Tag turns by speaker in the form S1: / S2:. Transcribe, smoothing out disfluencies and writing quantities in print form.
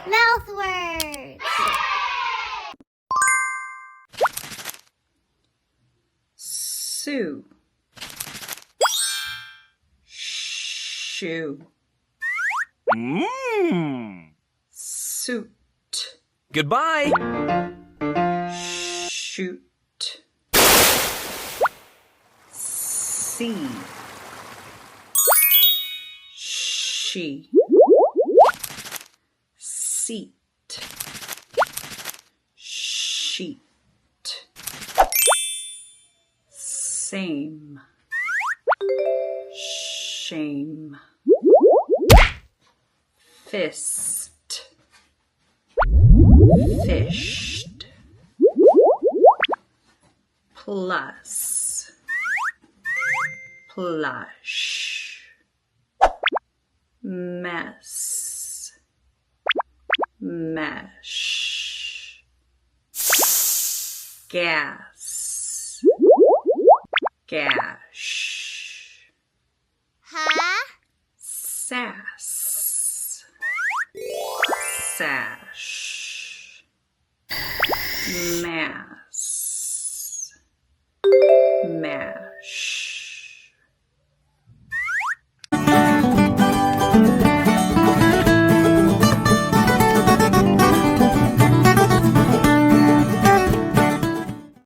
S1: Mouth words.
S2: Sue. Shoe. Suit.
S3: Goodbye.
S2: Shoot. See. She. Seat. Sheet. Same. Shame. Fist. Fished. Plus. Plush. Mess. Mesh. Gas. Gash.
S1: Huh?
S2: Sass. Sash. Mash.